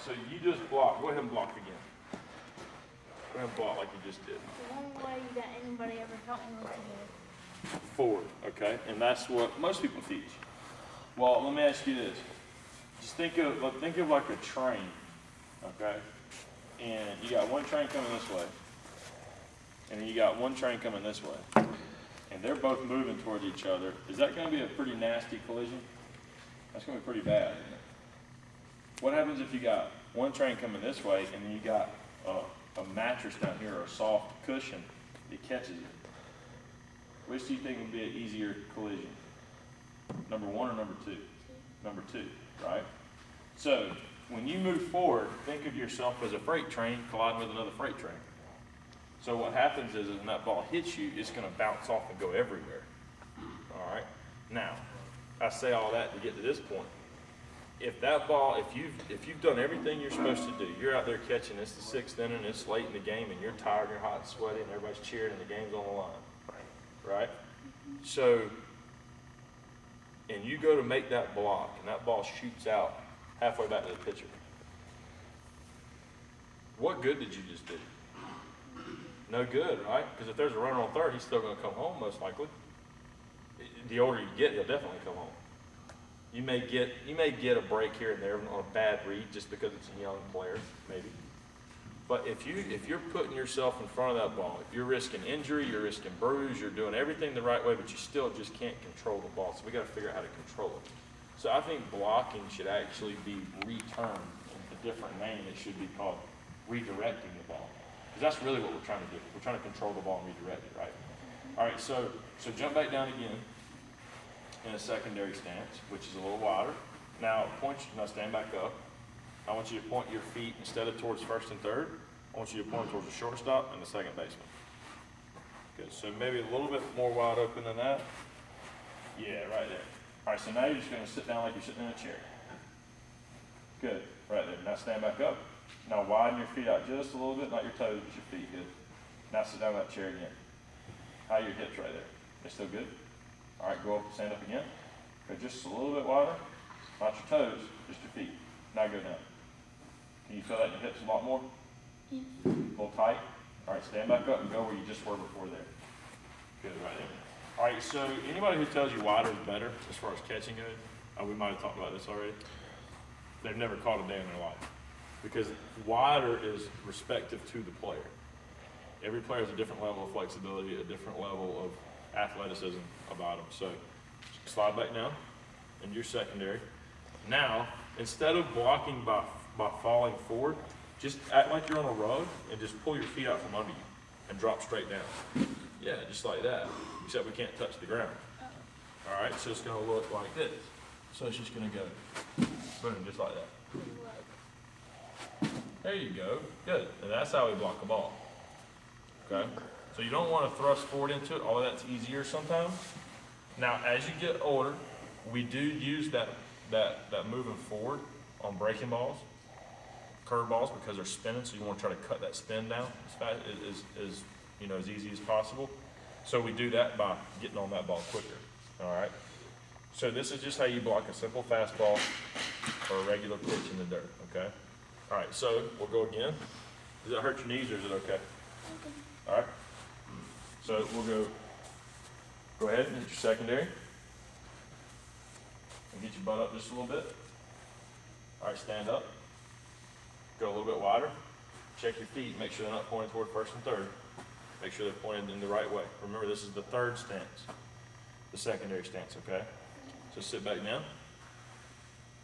so you just block. Go ahead and block again. Go ahead and block like you just did. The one way that anybody ever taught me was to do. Forward, okay? And that's what most people teach. Well, let me ask you this. Just think of like a train, okay? And you got one train coming this way, and then you got one train coming this way. And they're both moving towards each other. Is that going to be a pretty nasty collision? That's going to be pretty bad, isn't it? What happens if you got one train coming this way, and then you got a mattress down here, or a soft cushion that catches it? Which do you think would be an easier collision? Number one or number two? Number two, right? So when you move forward, think of yourself as a freight train colliding with another freight train. So what happens is when that ball hits you, it's going to bounce off and go everywhere. All right? Now, I say all that to get to this point. If that ball, if you've done everything you're supposed to do, you're out there catching, it's the sixth inning, it's late in the game, and you're tired, you're hot and sweaty, and everybody's cheering, and the game's on the line. Right? So, and you go to make that block, and that ball shoots out halfway back to the pitcher. What good did you just do? No good, right? Because if there's a runner on third, he's still going to come home, most likely. The older you get, he'll definitely come home. You may get a break here and there on a bad read just because it's a young player, maybe. But if you're putting yourself in front of that ball, if you're risking injury, you're risking bruise, you're doing everything the right way, but you still just can't control the ball. So we got to figure out how to control it. So I think blocking should actually be retermed with a different name. It should be called redirecting the ball, because that's really what we're trying to do. We're trying to control the ball and redirect it, right? All right. So jump back down again in a secondary stance, which is a little wider. Now stand back up. I want you to point your feet instead of towards first and third. I want you to point towards the shortstop and the second baseman. Good. So maybe a little bit more wide open than that. Yeah, right there. All right. So now you're just going to sit down like you're sitting in a chair. Good. Right there. Now stand back up. Now widen your feet out just a little bit, not your toes, but your feet. Good. Now sit down in that chair again. How are your hips right there? They're still good? All right. Go up and stand up again. Go just a little bit wider. Not your toes, just your feet. Now go down. Can you feel that in your hips a lot more? Yeah. A little tight? All right, stand back up and go where you just were before there. Good, right there. All right, so anybody who tells you wider is better as far as catching goes, we might have talked about this already, they've never caught a day in their life. Because wider is respective to the player. Every player has a different level of flexibility, a different level of athleticism about them. So slide back down into your secondary. Now, instead of blocking by falling forward, just act like you're on a rug and just pull your feet out from under you and drop straight down. Yeah, just like that, except we can't touch the ground. All right, so it's going to look like this. So it's just going to go boom, just like that. There you go. Good. And that's how we block a ball. Okay? So you don't want to thrust forward into it, although that's easier sometimes. Now, as you get older, we do use that moving forward on breaking balls, curve balls, because they're spinning, so you want to try to cut that spin down as fast as easy as possible. So we do that by getting on that ball quicker. All right. So this is just how you block a simple fastball or a regular pitch in the dirt. Okay. All right. So we'll go again. Does that hurt your knees or is it okay? Okay. All right. So we'll go ahead and hit your secondary. And get your butt up just a little bit. All right, stand up. Go a little bit wider. Check your feet. Make sure they're not pointing toward first and third. Make sure they're pointed in the right way. Remember, this is the third stance, the secondary stance, okay? So sit back down.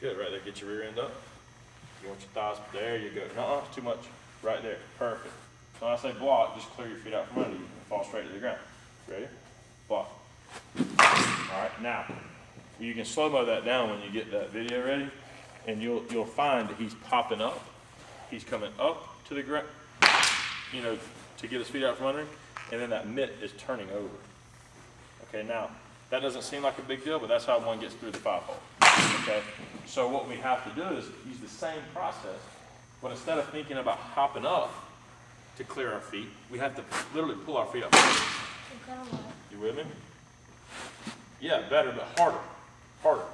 Good, right there. Get your rear end up. You want your thighs, there you go. No, too much. Right there. Perfect. So when I say block, just clear your feet out from under you and fall straight to the ground. Ready? Block. All right, now, you can slow-mo that down when you get that video ready, and you'll find that he's popping up. He's coming up to the ground, to get his feet out from under him, and then that mitt is turning over. Okay, now, that doesn't seem like a big deal, but that's how one gets through the 5-hole. Okay, so what we have to do is use the same process, but instead of thinking about hopping up to clear our feet, we have to literally pull our feet up. You with me? Yeah, better, but harder. Harder.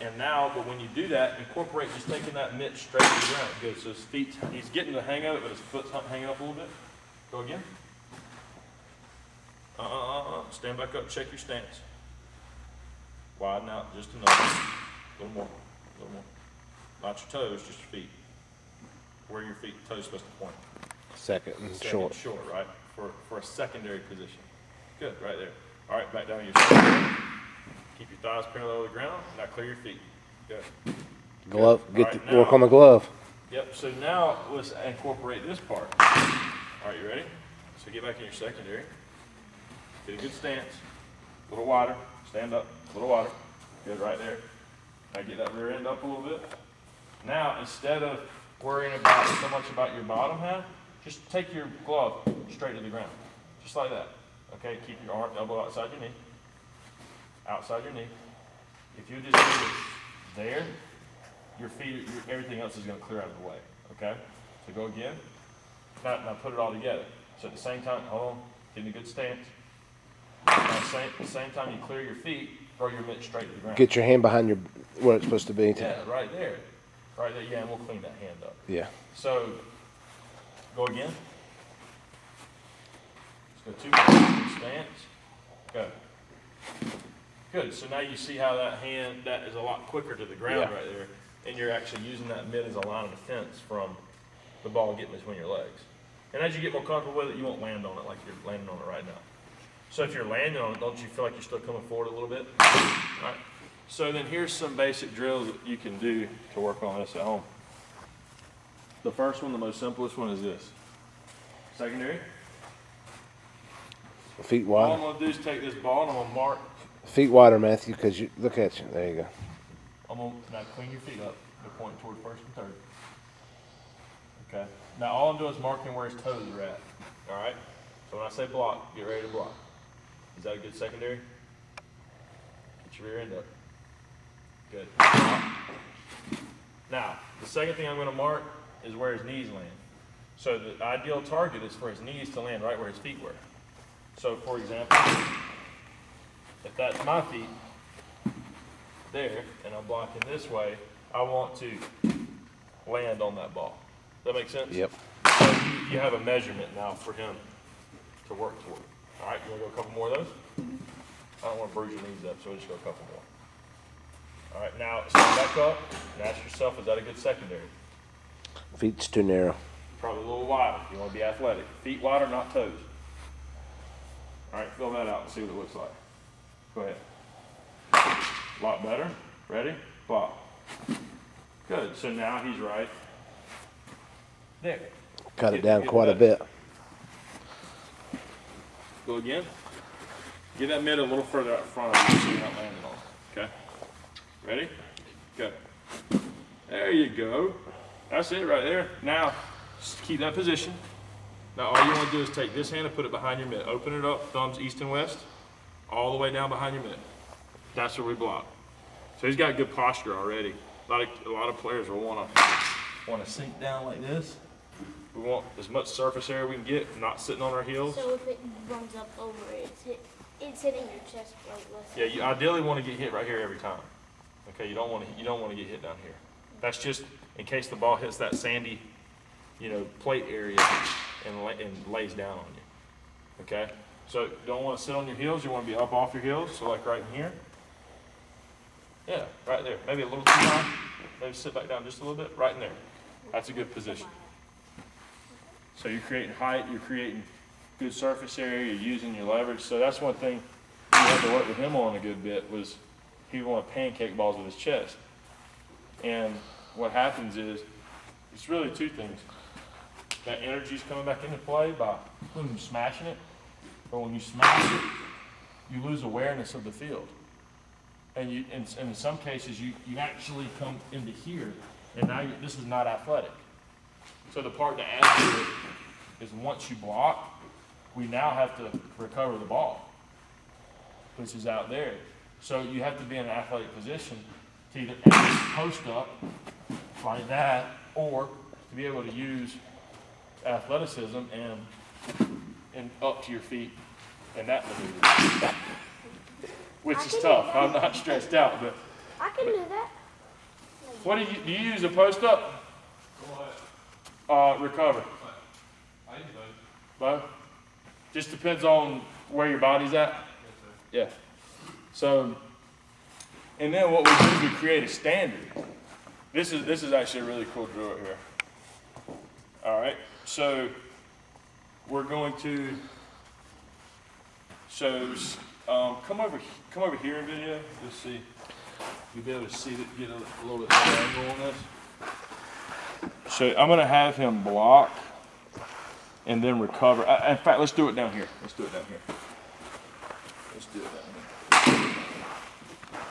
And now, but when you do that, incorporate just taking that mitt straight to the ground. Good, so his feet, he's getting the hang of it, but his foot's hanging up a little bit. Go again. Stand back up, check your stance. Widen out just enough. A little more, a little more. Not your toes, just your feet. Where are your feet, toes supposed to point? Second and Second short. right? For a secondary position. Good, right there. All right, back down to your secondary. Keep your thighs parallel to the ground. Now clear your feet. Good. Glove. Good. Get All right, the, work now- on the glove. Yep, so now let's incorporate this part. All right, you ready? So get back in your secondary. Get a good stance. A little wider. Stand up. A little wider. Good, right there. Now get that rear end up a little bit. Now, instead of worrying about so much about your bottom half, just take your glove straight to the ground. Just like that. Okay, keep your arm, elbow outside your knee. Outside your knee. If you just leave it there, your feet, everything else is going to clear out of the way. Okay? So go again. Now put it all together. So at the same time, hold on, get in a good stance. Now at the same time you clear your feet, throw your mitt straight to the ground. Get your hand behind your where it's supposed to be. Yeah, right there. Right there, yeah, and we'll clean that hand up. Yeah. So, go again. Let's go 2 minutes, stance. Go. Good, so now you see how that hand, that is a lot quicker to the ground Yeah. right there. And you're actually using that mitt as a line of defense from the ball getting between your legs. And as you get more comfortable with it, you won't land on it like you're landing on it right now. So if you're landing on it, don't you feel like you're still coming forward a little bit? All right. So then here's some basic drills that you can do to work on this at home. The first one, the most simplest one, is this. Secondary. Feet All I'm wider. gonna do is take this ball and I'm gonna mark. Feet wider, Matthew, because you look at you. There you go. I'm gonna now clean your feet up. They're pointing toward first and third. Okay. Now all I'm doing is marking where his toes are at. All right. So when I say block, get ready to block. Is that a good secondary? Get your rear end up. Good. Now, the second thing I'm going to mark is where his knees land. So the ideal target is for his knees to land right where his feet were. So for example, if that's my feet, there, and I'm blocking this way, I want to land on that ball. Does that make sense? Yep. So you have a measurement now for him to work toward. All right, you want to go a couple more of those? I don't want to bruise your knees up, so we'll just go a couple more. All right, now stand back up and ask yourself, is that a good secondary? Feet's too narrow. Probably a little wider. You want to be athletic. Feet wider, not toes. All right, fill that out and see what it looks like. Go ahead. A lot better. Ready? Block. Good. So now he's right there. Cut it Get- down get quite a better. bit. Go again. Get that mid a little further out front of you so you're not landing on it. Okay? Ready? Go. There you go. That's it right there. Now, just keep that position. Now all you want to do is take this hand and put it behind your mitt. Open it up, thumbs east and west, all the way down behind your mitt. That's where we block. So he's got good posture already. A lot of players will want to sink down like this. We want as much surface area we can get, not sitting on our heels. So if it runs up over it, it's hitting your chest plate. Yeah, you ideally want to get hit right here every time. Okay, you don't want to get hit down here. That's just in case the ball hits that sandy, plate area and lays down on you. Okay, so you don't want to sit on your heels. You want to be up off your heels. So like right in here. Yeah, right there. Maybe a little too high. Maybe sit back down just a little bit. Right in there. That's a good position. So you're creating height. You're creating good surface area. You're using your leverage. So that's one thing we had to work with him on a good bit was he wanted pancake balls with his chest. And what happens is it's really two things. That energy's coming back into play by smashing it. But when you smash it, you lose awareness of the field. And in some cases, you actually come into here, and now this is not athletic. So the part to add to it is once you block, we now have to recover the ball, which is out there. So you have to be in an athletic position to either post up like that, or to be able to use athleticism and up to your feet in that maneuver. Which is tough. I'm not stressed out, but I can do that. What do you use a post up? Recover. I use Both? both. Just depends on where your body's at? Yeah. So, and then what we do is we create a standard. This is actually a really cool drill right here. All right, so we're going to, come over here in video. Let's see. You'll be able to see it, get a little bit better angle on this. So I'm gonna have him block and then recover. In fact, let's do it down here. Let's do it down here. Let's do it down here.